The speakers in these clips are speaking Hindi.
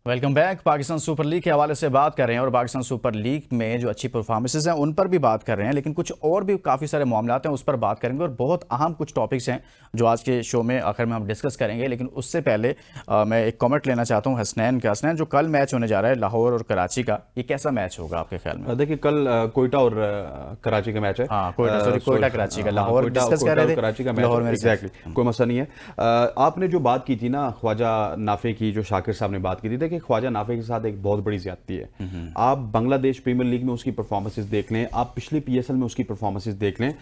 Welcome back. Pakistan super league के हवाले से बात कर रहे हैं और पाकिस्तान सुपर लीग में जो अच्छी परफॉर्मेंसेज हैं उन पर भी बात कर रहे हैं, लेकिन कुछ और भी काफ़ी सारे मामलात हैं उस पर बात करेंगे और बहुत अहम कुछ टॉपिक्स हैं जो आज के शो में आखिर में हम डिस्कस करेंगे। लेकिन उससे पहले मैं एक कमेंट लेना चाहता हूँ हसनैन का। हसनैन, जो कल मैच होने जा रहा है लाहौर और कराची का, ये कैसा मैच होगा आपके ख्याल में? देखिए, कल कोयटा और कराची का मैच है। हाँ, कोयटा कराची का, लाहौर डिस्कस कर रहे थे, कराची का मैच लाहौर में एग्जैक्टली कोई मसला नहीं है। आपने जो बात की थी ना ख्वाजा नाफे की, जो शाकिर साहब ने बात की थी, देखिए ख्वाजा नाफे के साथ एक बहुत बड़ी ज्यादती है। आप बांग्लादेश प्रीमियर लीग में उसकी परफॉर्मेंसेस देख लें, आप पिछली पीएसएल में उसकी परफॉर्मेंसेस देख लें,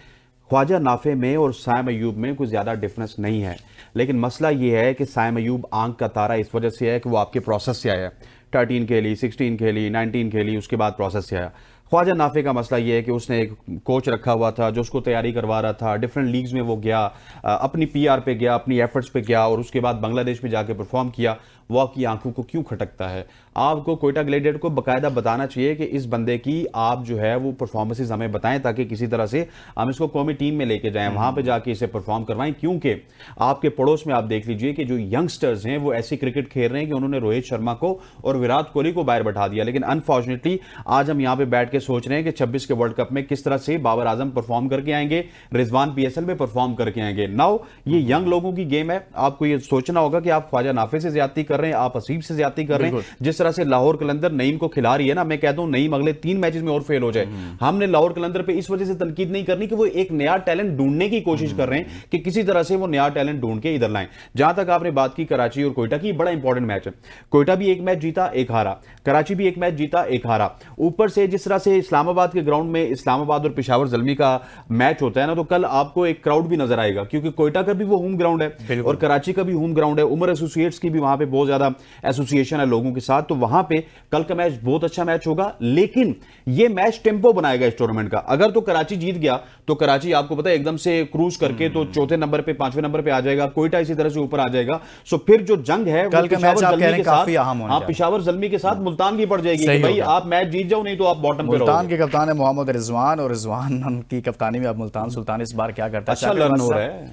ख्वाजा नाफे में और साइम अयूब में कोई ज्यादा डिफरेंस नहीं है। लेकिन मसला यह है कि साइम अयूब आंख का तारा इस वजह से है कि वो आपके प्रोसेस से आया। 13 खेली, 16 खेली, 19 खेली, उसके बाद प्रोसेस से आया। ख्वाजा नाफे का मसला यह है कि उसने एक कोच रखा हुआ था जो उसको तैयारी करवा रहा था, डिफरेंट लीग्स में वो गया, अपनी पीआर पे गया, अपनी एफर्ट्स पे गया और उसके बाद बांग्लादेश में जाके परफॉर्म किया। वो आपकी आंखों को क्यों खटकता है? आपको कोयटा ग्लेडिएटर को बकायदा बताना चाहिए कि इस बंदे की आप जो है वो परफॉर्मेंसेज हमें बताएं ताकि किसी तरह से हम इसको कौमी टीम में लेके जाएं, वहां पे जाके इसे परफॉर्म करवाएं। क्योंकि आपके पड़ोस में आप देख लीजिए कि जो यंगस्टर्स हैं वो ऐसी क्रिकेट खेल रहे हैं कि उन्होंने रोहित शर्मा को और विराट कोहली को बाहर बैठा दिया। लेकिन अनफॉर्चुनेटली आज हम यहां पर बैठ के सोच रहे हैं कि 26 के वर्ल्ड कप में किस तरह से बाबर आजम परफॉर्म करके आएंगे, रिजवान पीएसएल में परफॉर्म करके आएंगे। नाउ ये यंग लोगों की गेम है। आपको ये सोचना होगा कि आप ख्वाजा नाफे से ज्यादती कर रहे हैं, आप हसीब से ज्यादती कर रहे हैं। जिस तरह से लाहौर कलंदर नईम को खिला रही है ना, मैं कहता हूं नईम अगले 3 मैचेस में और फेल हो जाए। हमने लाहौर कलंदर पे इस वजह से तनकीद नहीं करनी कि वो एक नया टैलेंट ढूंढने की कोशिश कर रहे हैं कि किसी तरह से वो नया टैलेंट ढूंढ के इधर लाएं। जहां तक आपने बात की कराची और कोयटा की, बड़ा इंपॉर्टेंट मैच है। कोयटा भी एक मैच जीता, एक हारा। कराची भी एक मैच जीता, एक हारा। ऊपर से जिस तरह से इस्लामाबाद के ग्राउंड में इस्लामाबाद और पेशावर जल्मी का मैच होता है ना, तो कल आपको एक क्राउड भी नजर आएगा क्योंकि कोयटा का भी वो होम ग्राउंड है और कराची का भी होम ग्राउंड है। उमर एसोसिएट्स की भी वहां पे बहुत ज्यादा एसोसिएशन है लोगों के साथ, तो वहां पे कल का मैच बहुत अच्छा मैच होगा। लेकिन ये मैच टेंपो बनाएगा इस टूर्नामेंट का। अगर तो कराची जीत गया तो कराची आपको पता है एकदम से क्रूज करके तो चौथे नंबर पे, 5वें नंबर पे आ जाएगा। कोयटा इसी तरह से ऊपर आ जाएगा। सो फिर जो जंग है कल का मैच आप कह रहे हैं काफी अहम होने जा रहा है। पेशावर जल्मी के साथ मुल्तान की पड़ जाएगी कि भाई आप मैच जीत जाओ, नहीं तो आप बॉटम पे रहोगे। मुल्तान के कप्तान है मोहम्मद रिजवान और रिजवान की कप्तानी में अब मुल्तान सुल्तान इस बार क्या करता है? अच्छा लर्न हो रहा है,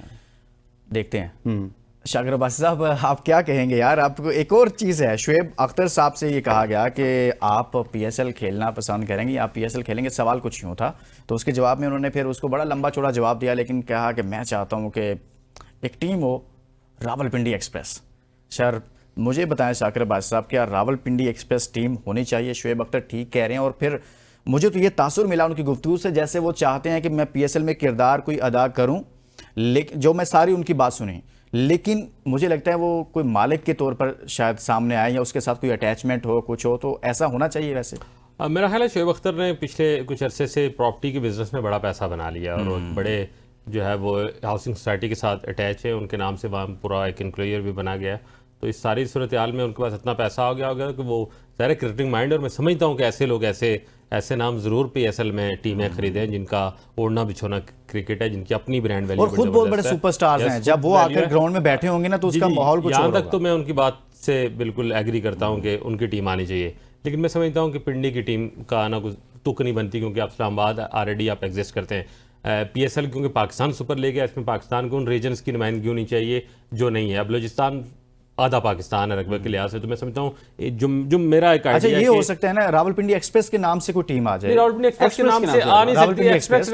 देखते हैं। शाकिर अब्बासी साहब, आप क्या कहेंगे यार? आपको एक और चीज़ है, शुएब अख्तर साहब से ये कहा गया कि आप पीएसएल खेलना पसंद करेंगे, आप पीएसएल खेलेंगे। सवाल कुछ यूँ था, तो उसके जवाब में उन्होंने फिर उसको बड़ा लंबा चौड़ा जवाब दिया, लेकिन कहा कि मैं चाहता हूँ कि एक टीम हो रावलपिंडी एक्सप्रेस। सर मुझे बताएं शाकिर अब्बासी साहब, क्या रावलपिंडी एक्सप्रेस टीम होनी चाहिए? शुएब अख्तर ठीक कह रहे हैं और फिर मुझे तो ये तासुर मिला उनकी गुफ्तगू से जैसे वो चाहते हैं कि मैं पीएसएल में किरदार कोई अदा करूँ, लेकिन जो मैं सारी उनकी बात सुनी, लेकिन मुझे लगता है वो कोई मालिक के तौर पर शायद सामने आए या उसके साथ कोई अटैचमेंट हो, कुछ हो, तो ऐसा होना चाहिए वैसे। मेरा ख्याल है शुएब अख्तर ने पिछले कुछ अरसे से प्रॉपर्टी के बिजनेस में बड़ा पैसा बना लिया और बड़े जो है वो हाउसिंग सोसाइटी के साथ अटैच है, उनके नाम से वहाँ पूरा एक इंक्लोजर भी बना गया। तो इस सारी सूरत हाल में उनके पास इतना पैसा हो गया होगा कि वो ज़ाहिर क्रिकेटिंग माइंड, और मैं समझता हूँ कि ऐसे लोग ऐसे नाम ज़रूर पीएसएल में टीमें खरीदें जिनका ओढ़ना बिछोना क्रिकेट है, जिनकी अपनी ब्रांड वैल्यू और खुद बहुत बड़े सुपरस्टार्स हैं। जब वो आकर ग्राउंड में बैठे होंगे ना तो उसका माहौल कुछ यहाँ तक तो मैं उनकी बात से बिल्कुल एग्री करता हूँ कि उनकी टीम आनी चाहिए। लेकिन मैं समझता हूँ कि पिंडी की टीम का आना कुछ तुक नहीं बनती, क्योंकि आप इस्लामाबाद ऑलरेडी आप एग्जिस्ट करते हैं। पीएसएल क्योंकि पाकिस्तान सुपर लीग है, इसमें पाकिस्तान को उन रीजन्स की नुमाइंदगी होनी चाहिए जो नहीं है। अब बलूचिस्तान आधा पाकिस्तान है रकबे के लिहाज से, तो मैं समझता हूँ जो मेरा एक अच्छा ये हो सकता है ना रावलपिंडी एक्सप्रेस के नाम से कोई टीम आ जाए। रावलपिंडी एक्सप्रेस के नाम से आ नहीं सकती एक्सप्रेस,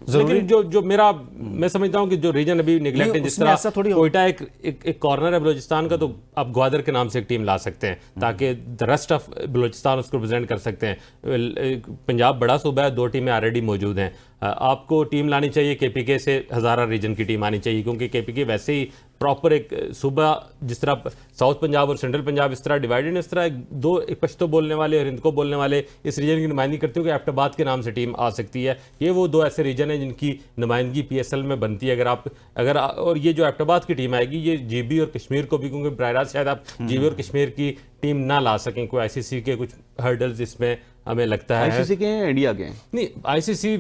लेकिन जो मेरा मैं समझता हूँ कि जो रीजन अभी निगलेक्ट है, जिस तरह कोयटा एक कॉर्नर है बलूचिस्तान का, तो आप ग्वादर के नाम से एक टीम ला सकते हैं ताकि द रेस्ट ऑफ बलूचिस्तान उसको रिप्रेजेंट कर सकते हैं। पंजाब बड़ा सूबा है, 2 टीमें ऑलरेडी मौजूद हैं। आपको टीम लानी चाहिए केपीके से, हज़ारा रीजन की टीम आनी चाहिए, क्योंकि केपीके वैसे ही प्रॉपर एक सूबा, जिस तरह साउथ पंजाब और सेंट्रल पंजाब इस तरह डिवाइडेड, इस तरह एक पश्तो बोलने वाले और हिंद को बोलने वाले इस रीजन की नुमाइंदगी करते हो कि एबटाबाद के नाम से टीम आ सकती है। ये वो 2 ऐसे रीजन हैं जिनकी नुमाइंदगी पीएसएल में बनती है। और ये जो एबटाबाद की टीम आएगी, ये जीबी और कश्मीर को भी, क्योंकि बराह शायद आप जीबी और कश्मीर की टीम ना ला सकें, कोई आईसीसी के कुछ हर्डल्स इसमें हमें लगता है। आईसीसी के हैं, इंडिया के नहीं, आईसीसी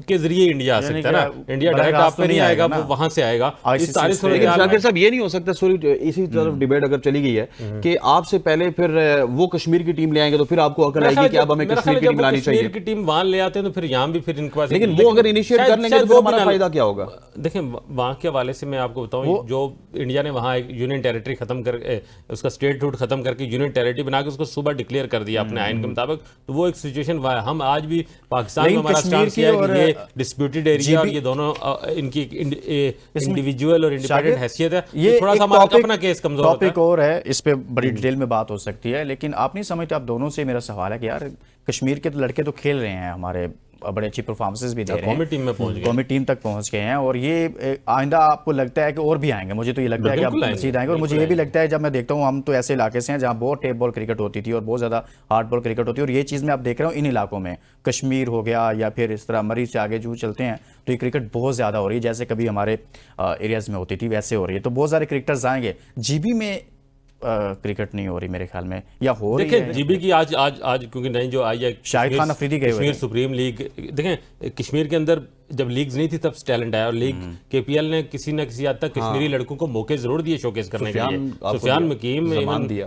के जरिए इंडिया आ सकता है ना, इंडिया डायरेक्ट आप पे नहीं आएगा, वो वहां से आएगा। इस सारी लेकिन शाकिर साहब ये नहीं हो सकता, सॉरी इसी तरफ डिबेट अगर चली गई है कि आपसे पहले फिर वो कश्मीर की टीम ले आएंगे तो फिर आपको अकल आएगी कि अब हमें कश्मीर की टीम लानी चाहिए। कश्मीर की टीम वहां ले आते हैं तो फिर यहाँ भी फिर इनके पास, लेकिन वो अगर इनिशिएट कर लेंगे तो फिर हमारा फायदा क्या होगा? देखें, वहां के हवाले से मैं आपको बताऊं, जो इंडिया ने वहां एक यूनियन टेरिटरी खत्म कर, उसका स्टेटहुड खत्म करके यूनियन टेरिटरी बना के उसको सुबह डिक्लेयर कर दिया अपने आइन के मुताबिक, तो वो एक सिचुएशन हम आज भी पाकिस्तान में हमारा स्टांस है कि ये डिस्प्यूटेड एरिया और ये दोनों इनकी इंडिविजुअल और इंडिपेंडेंट हैसियत है, ये थोड़ा सा हमारा अपना केस कमजोर होता है। टॉपिक और है, इस पे बड़ी डिटेल में बात हो सकती है, लेकिन आप नहीं समझते, आप दोनों से मेरा सवाल है कि यार कश्मीर के तो लड़के तो खेल रहे हैं, हमारे बड़े अच्छी परफॉर्मेंसेस भी दे रहे हैं, कौमी टीम में पहुंच गए, कौमी टीम तक पहुंच गए हैं, और ये आइंदा आपको लगता है कि और भी आएंगे? मुझे तो ये लगता है कि अब मजीद आएंगे, और मुझे ये भी लगता है, जब मैं देखता हूँ, हम तो ऐसे इलाके से हैं जहाँ बहुत टेप बॉल क्रिकेट होती थी और बहुत ज़्यादा हार्ड बॉल क्रिकेट होती है, और ये चीज़ मैं आप देख रहा हूँ इन इलाकों में, कश्मीर हो गया या फिर इस तरह मरीज से आगे जो चलते हैं, तो ये क्रिकेट बहुत ज़्यादा हो रही है, जैसे कभी हमारे एरियाज़ में होती थी वैसे हो रही है। तो बहुत सारे क्रिकेटर्स आएंगे। जीबी में क्रिकेट नहीं हो रही मेरे ख्याल में, या हो रही है? जीबी की आज आज आज क्योंकि नई जो आई है शाहिद खान अफरीदी गए हुए कश्मीर सुप्रीम लीग, देखें कश्मीर के अंदर जब लीग्स नहीं थी तब टैलेंट आया, और लीग केपीएल ने किसी न किसी हद तक कश्मीरी लड़कों को मौके जरूर दिए शोकेस करने के लिए। सुफियान मकीम,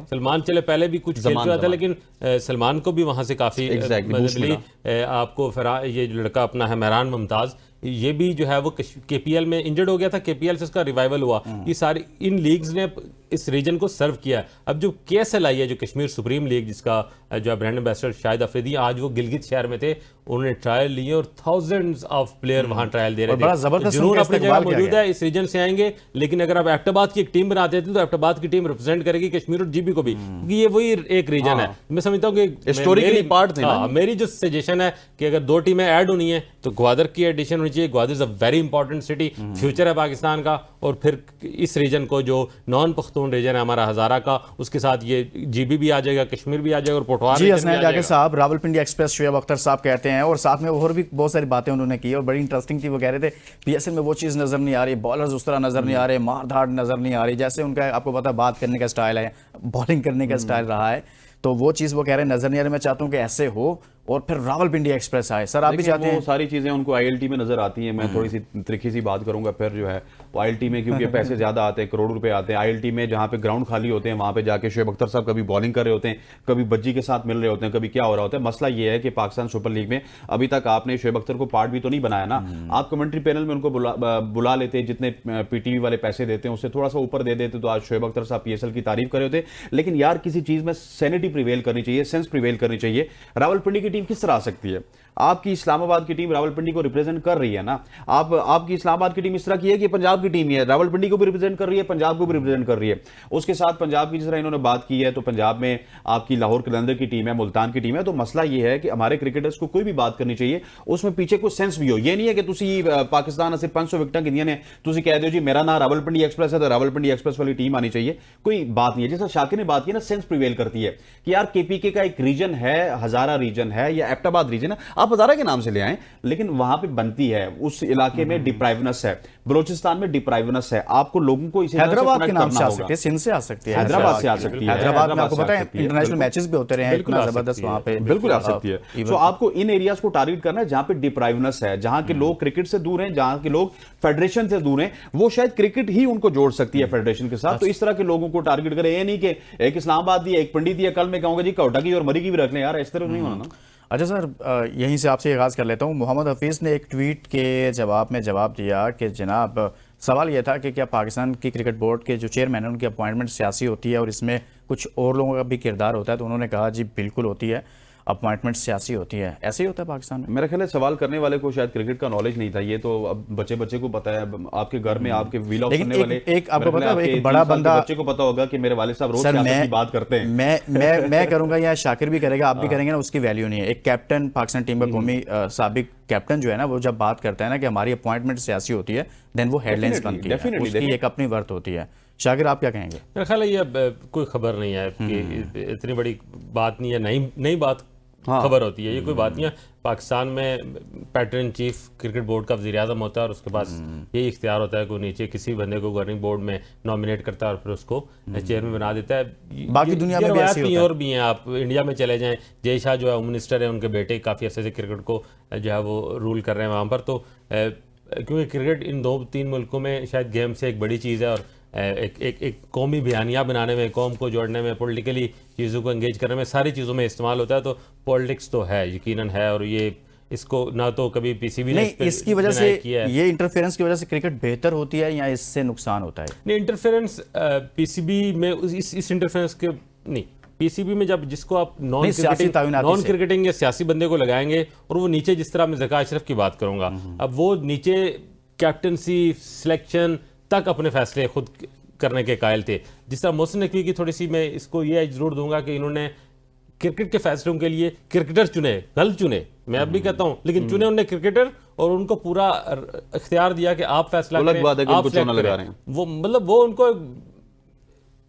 सलमान चले पहले भी कुछ खेल रहा था, लेकिन सलमान को भी वहां से काफी मदद मिली। आपको ये जो लड़का अपना है मेहरान मुमताज, ये भी जो है वो केपीएल में इंजर्ड हो गया था, केपीएल से उसका रिवाइवल हुआ। ये सारी इन लीग्स ने इस रीजन को सर्व किया। अब जो केएसएल आई है, जो कश्मीर सुप्रीम लीग, जिसका जो ब्रांड एम्बेसडर शाहिद अफरीदी, आज वो गिलगित शहर में थे, उन्होंने ट्रायल लिए और थाउजेंड्स ऑफ प्लेयर वहां ट्रायल दे रहे थे। जुनून अपनी जगह मौजूद है, इस रीजन से आएंगे, लेकिन अगर आप एबटाबाद की एक टीम बनाते थे तो एबटाबाद की टीम रिप्रेजेंट करेगी कश्मीर और जीबी को भी, क्योंकि ये वही एक रीजन है। मैं समझता हूँ कि हिस्टोरिकली पार्ट थे। मेरी जो सजेशन है कि अगर 2 टीमें ऐड होनी है तो ग्वादर की एडिशन होनी चाहिए। Gwadar is a very important city, future है पाकिस्तान का, और फिर इस रीजन को जो नॉन पख्तून रीजन है हमारा हजारा का, उसके साथ ये जीबी भी आ जाएगा, कश्मीर भी आ जाएगा, और पोठवार जी। हसनैन जाकिर साहब, रावलपिंडी एक्सप्रेस शुएब अख्तर साहब कहते हैं, और साथ में और भी बहुत सारी बातें उन्होंने की और बड़ी इंटरेस्टिंग थी। वो कह रहे थे पीएसएल में वो चीज़ नजर नहीं आ रही, बॉलर्स उस तरह नजर नहीं आ रहे, मार धाड़ नजर नहीं आ रही, जैसे उनका आपको पता है बात करने का स्टाइल है, बॉलिंग करने का स्टाइल रहा है, तो वो चीज़ वो कह रहे हैं नजर नहीं आ रही। मैं चाहता हूँ कि ऐसे हो और फिर रावलपिंडी एक्सप्रेस आए। सर, आप भी चाहते हैं? सारी चीजें उनको आईएलटी में नजर आती हैं। मैं थोड़ी सी त्रिखी सी बात करूंगा फिर जो है वो आईएलटी में, क्योंकि पैसे ज्यादा आते हैं, करोड़ रुपए आते हैं आईएलटी में, जहां पे ग्राउंड खाली होते हैं वहां पे जाके शुएब अख्तर साहब कभी बॉलिंग कर रहे होते हैं, कभी बज्जी के साथ मिल रहे होते हैं, कभी क्या हो रहा होता है। मसला ये है कि पाकिस्तान सुपर लीग में अभी तक आपने शुएब अख्तर को पार्ट भी तो नहीं बनाया ना। आप कमेंट्री पैनल में उनको बुला लेते, जितने पीटीवी वाले पैसे देते हैं उससे थोड़ा सा ऊपर दे देते, तो आज शुएब अख्तर साहब पीएसएल की तारीफ कर रहे होते। लेकिन यार किसी चीज में सैनिटी प्रिवेल करनी चाहिए, सेंस प्रिवेल करनी चाहिए। रावलपिंडी की टीम किस तरह आ सकती है? आपकी इस्लामाबाद की टीम रावलपिंडी को रिप्रेजेंट कर रही है ना। आपकी इस्लामाबाद की टीम इस तरह की है कि पंजाब की टीम ही है, रावलपिंडी को भी रिप्रेजेंट कर रही है, पंजाब को भी रिप्रेजेंट कर रही है। उसके साथ पंजाब की जिस तरह इन्होंने बात की है, तो पंजाब में आपकी लाहौर कलंदर की टीम है, मुल्तान की टीम है। तो मसला यह है कि हमारे क्रिकेटर्स को कोई भी बात करनी चाहिए, उसमें पीछे कोई सेंस भी हो। ये नहीं है कि तुसी पाकिस्तान से 500 विकेटां गिनियां ने, तुसी कह दो जी मेरा नाम रावलपिंडी एक्सप्रेस है तो रावलपिंडी एक्सप्रेस वाली टीम आनी चाहिए। कोई बात नहीं है। जैसा शाकिर ने बात की ना, सेंस प्रिवेल करती है कि यार केपीके का एक रीजन है, हजारा रीजन है या एबटाबाद रीजन है, आप हजारा के नाम से ले आए, लेकिन वहां पे बनती है, उस इलाके में डिप्राइवनेस है, बलूचिस्तान में डिप्राइवनेस है। आपको लोगों को इसे हैदराबाद के नाम से आ सकती है, सिंध से आ सकती है, हैदराबाद से आ सकती है, हैदराबाद में आपको पता है इंटरनेशनल मैचेस भी होते रहे हैं, इतना जबरदस्त वहां पे बिल्कुल आ सकती है। तो आपको इन एरियाज को टारगेट करना है जहां पे डिप्राइवनेस है, जहां के लोग क्रिकेट से दूर हैं, जहां के लोग फेडरेशन से दूर हैं। वो शायद क्रिकेट ही उनको जोड़ सकती है फेडरेशन के साथ। तो इस तरह के लोगों को टारगेट करें। ये नहीं कि एक इस्लामाबाद दी, एक पंडित दी, कल मैं कहूंगा जी कोटा की और मरी की भी रख लें, यार इस तरह नहीं होना ना। अच्छा सर, यहीं से आपसे आगाज़ कर लेता हूँ। मोहम्मद हफीज़ ने एक ट्वीट के जवाब में जवाब दिया कि जनाब, सवाल यह था कि क्या पाकिस्तान की क्रिकेट बोर्ड के जो चेयरमैन हैं उनकी अपॉइंटमेंट सियासी होती है और इसमें कुछ और लोगों का भी किरदार होता है? तो उन्होंने कहा जी बिल्कुल होती है, अपॉइंटमेंट सियासी होती है। ऐसे ही होता है पाकिस्तान में? मेरा ख्याल है सवाल करने वाले को शायद क्रिकेट का नॉलेज नहीं था। ये तो अब बच्चे को पता है। आपके घर में आपके व्लॉग सुनने वाले, एक आपको पता है, एक बड़ा बंदा, बच्चे को पता होगा कि मेरे वाले साहब रोज सियासत की बात करते हैं। मैं करूंगा या शाकिर भी करेगा, आप भी करेंगे ना, उसकी वैल्यू नहीं है। एक कैप्टन, पाकिस्तान टीम का कौमी साबिक कैप्टन जो है ना, वो जब बात करता है ना कि हमारी अपॉइंटमेंट सियासी होती है, देन वो हेडलाइंस बनती है, उसकी एक अपनी वर्थ होती है। शाकिर, आप क्या कहेंगे? मेरा ख्याल है ये कोई खबर नहीं है कि इतनी बड़ी बात नहीं है, नई बात खबर होती है, ये कोई बात नहीं है। पाकिस्तान में पैटर्न चीफ क्रिकेट बोर्ड का वज़ीर आज़म होता है और उसके पास यही इख्तियार होता है कि वो नीचे किसी बंदे को गवर्निंग बोर्ड में नॉमिनेट करता है और फिर उसको चेयरमैन बना देता है। बाकी दुनिया में भी ऐसे ही होता है। और भी हैं, आप इंडिया में चले जाएं, जय शाह जो है होम मिनिस्टर है, उनके बेटे काफ़ी अर्से से क्रिकेट को जो है वो रूल कर रहे हैं वहाँ पर। तो क्योंकि क्रिकेट इन 2-3 मुल्कों में शायद गेम से एक बड़ी चीज़ है और एक कौमी बयानिया बनाने में, कौम को जोड़ने में, पॉलिटिकली चीज़ों को एंगेज करने में, सारी चीज़ों में इस्तेमाल होता है। तो पॉलिटिक्स तो है, यकीनन है, और ये इसको ना तो कभी पीसीबी ने इसकी वजह से ये इंटरफेरेंस की वजह से क्रिकेट बेहतर होती है या इससे नुकसान होता है? नहीं, इंटरफेरेंस पीसीबी में इस इंटरफेरेंस के नहीं, पीसीबी में जब जिसको आप नॉन क्रिकेटिंग या सियासी बंदे को लगाएंगे और वो नीचे, जिस तरह मैं ज़का अशरफ की बात करूंगा, अब वो नीचे कैप्टनसी सिलेक्शन तक अपने फैसले खुद करने के कायल थे। जिस तरह मोहसिन नकवी की थोड़ी सी मैं इसको ये जरूर दूंगा कि इन्होंने क्रिकेट के फैसलों के लिए क्रिकेटर चुने, गलत चुने, मैं अब भी कहता हूं, लेकिन चुने उन्होंने क्रिकेटर और उनको पूरा इख्तियार दिया कि आप फैसला करें, आप सेलेक्ट करें। वो मतलब वो उनको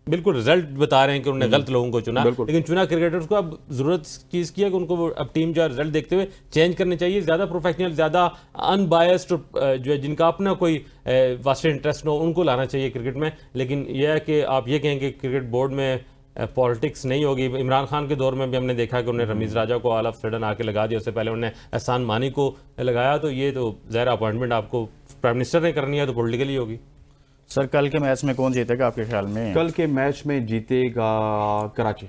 बिल्कुल रिजल्ट बता रहे हैं कि उन्होंने गलत लोगों को चुना, लेकिन चुना क्रिकेटर्स को। अब जरूरत चीज़ की है कि उनको अब टीम जो है रिजल्ट देखते हुए चेंज करनी चाहिए, ज़्यादा प्रोफेशनल, ज़्यादा अनबायस्ड जो है, जिनका अपना कोई वास्टेड इंटरेस्ट न हो, उनको लाना चाहिए क्रिकेट में। लेकिन यह है कि आप ये कहें कि क्रिकेट बोर्ड में पॉलिटिक्स नहीं होगी। इमरान खान के दौर में भी हमने देखा कि उन्होंने रमीज़ राजा को ऑल ऑफ सडन आके लगा दिया, उससे पहले उन्होंने एहसान मानी को लगाया। तो ये तो ज़ाहिर अपॉइंटमेंट आपको प्राइम मिनिस्टर ने करनी है, तो पॉलिटिकली होगी। सर, कल के मैच में कौन जीतेगा आपके ख्याल में? कल के मैच में जीतेगा कराची।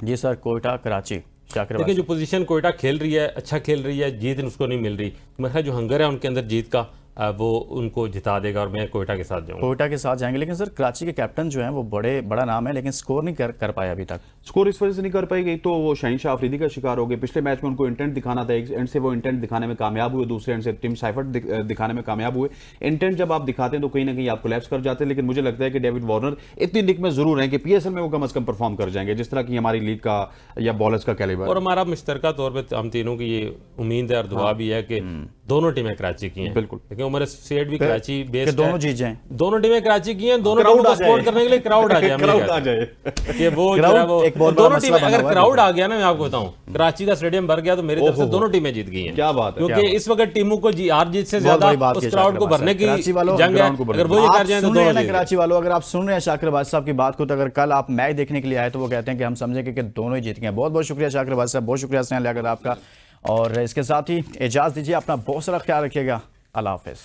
जी सर, कोयटा कराची। देखिए, जो पोजीशन कोयटा खेल रही है, अच्छा खेल रही है, जीत उसको नहीं मिल रही। मेरा जो हंगर है उनके अंदर जीत का, वो उनको जिता देगा और मैं कोयटा के साथ जाऊंगा। कोयटा के साथ जाएंगे। लेकिन सर, कराची के कैप्टन जो हैं वो बड़ा नाम है, लेकिन स्कोर नहीं कर पाए अभी तक। स्कोर इस वजह से नहीं कर पाई गई तो वो शहीनशाह अफरीदी का शिकार हो गए। पिछले मैच में उनको इंटेंट दिखाना था, एक एंड से वो इंटेंट दिखाने में कामयाब हुए, दूसरे एंड से टिम साइफर्ट दिखाने में कामयाब हुए। इंटेंट जब आप दिखाते हैं तो कहीं ना कहीं आप कोलैप्स कर जाते हैं। लेकिन मुझे लगता है कि डेविड वार्नर इतनी निक में जरूर है कि पीएसएल में वो कम अज कम परफॉर्म कर जाएंगे, जिस तरह की हमारी लीग का या बॉलर्स का कैलिबर। और हमारा मुश्तरका तौर पर हम तीनों की ये उम्मीद है और दुआ भी है कि दोनों टीमें कराची की हैं। बिल्कुल, लेकिन उमर सेठ भी कराची बेस्ड दोनों जीत जाएं। दोनों टीमें कराची की हैं, दोनों टीमों को सपोर्ट करने के लिए क्राउड आ जाए। कि वो दोनों टीमें, अगर क्राउड आ गया ना, मैं आपको बताऊं, कराची का स्टेडियम भर गया तो मेरी तरफ से दोनों टीमें जीत गई हैं। क्या बात है, क्योंकि इस वक्त टीमों को हार जीत से ज्यादा उस क्राउड को भरने की जंग है। अगर वो ये कर जाए तो दोनों। कराची वालों, अगर आप सुन रहे हैं शाकिर अब्बास साहब की बात को, तो अगर कल आप मैच देखने के लिए आए तो वो कहते हैं कि हम समझेंगे कि दोनों ही जीत गए। बहुत बहुत शुक्रिया शाकिर अब्बास साहब, बहुत शुक्रिया स्नेह लियाकत आपका। और इसके साथ ही इजाज़त दीजिए, अपना बहुत सारा ख्याल रखिएगा। अल्लाह हाफ़िज़।